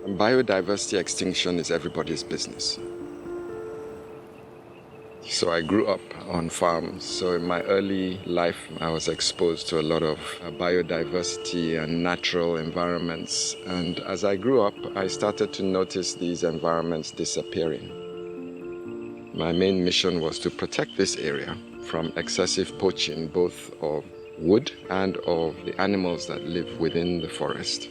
Biodiversity extinction is everybody's business. So I grew up on farms. So in my early life, I was exposed to a lot of biodiversity and natural environments. And as I grew up, I started to notice these environments disappearing. My main mission was to protect this area from excessive poaching, both of wood and of the animals that live within the forest.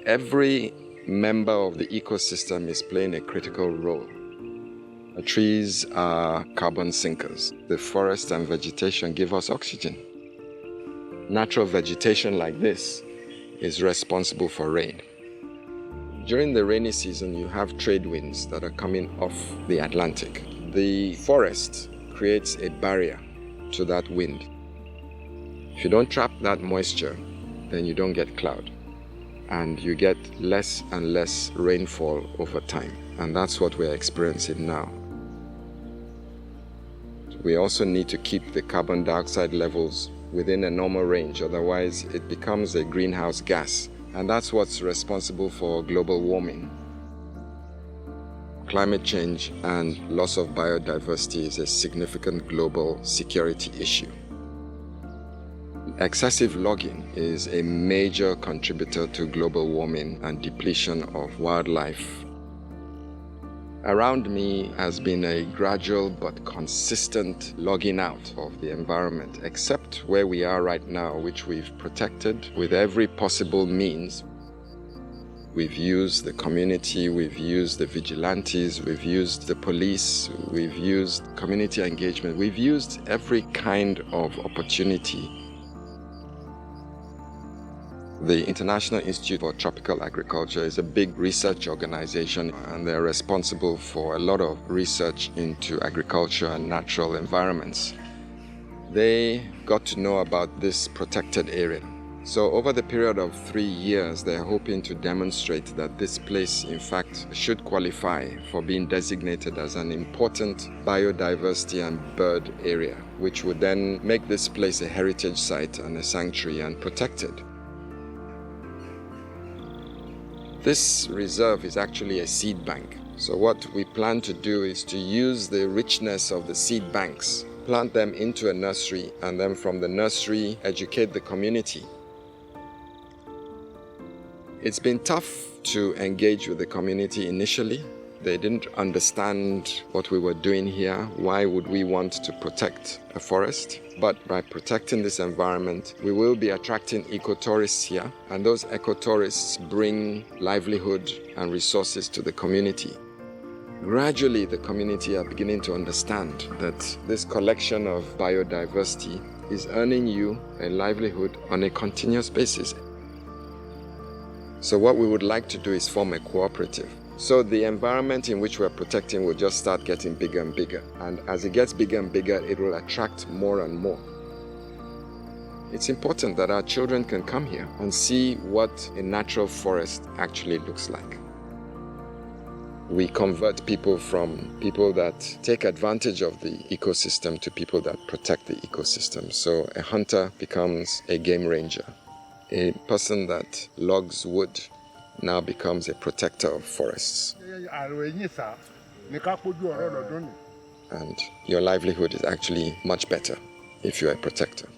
Every member of the ecosystem is playing a critical role. The trees are carbon sinkers. The forest and vegetation give us oxygen. Natural vegetation like this is responsible for rain. During the rainy season, you have trade winds that are coming off the Atlantic. The forest creates a barrier to that wind. If you don't trap that moisture, then you don't get cloud. And you get less and less rainfall over time. And that's what we're experiencing now. We also need to keep the carbon dioxide levels within a normal range, otherwise it becomes a greenhouse gas. And that's what's responsible for global warming. Climate change and loss of biodiversity is a significant global security issue. Excessive logging is a major contributor to global warming and depletion of wildlife. Around me has been a gradual but consistent logging out of the environment, except where we are right now, which we've protected with every possible means. We've used the community, we've used the vigilantes, we've used the police, we've used community engagement, we've used every kind of opportunity. The International Institute for Tropical Agriculture is a big research organization, and they're responsible for a lot of research into agriculture and natural environments. They got to know about this protected area. So over the period of 3 years, they're hoping to demonstrate that this place, in fact, should qualify for being designated as an important biodiversity and bird area, which would then make this place a heritage site and a sanctuary and protected. This reserve is actually a seed bank. So what we plan to do is to use the richness of the seed banks, plant them into a nursery, and then from the nursery, educate the community. It's been tough to engage with the community initially. They didn't understand what we were doing here. Why would we want to protect a forest? But by protecting this environment, we will be attracting eco-tourists here, and those eco-tourists bring livelihood and resources to the community. Gradually, the community are beginning to understand that this collection of biodiversity is earning you a livelihood on a continuous basis. So what we would like to do is form a cooperative. So the environment in which we're protecting will just start getting bigger and bigger. And as it gets bigger and bigger, it will attract more and more. It's important that our children can come here and see what a natural forest actually looks like. We convert people from people that take advantage of the ecosystem to people that protect the ecosystem. So a hunter becomes a game ranger. A person that logs wood now becomes a protector of forests. And your livelihood is actually much better if you're a protector.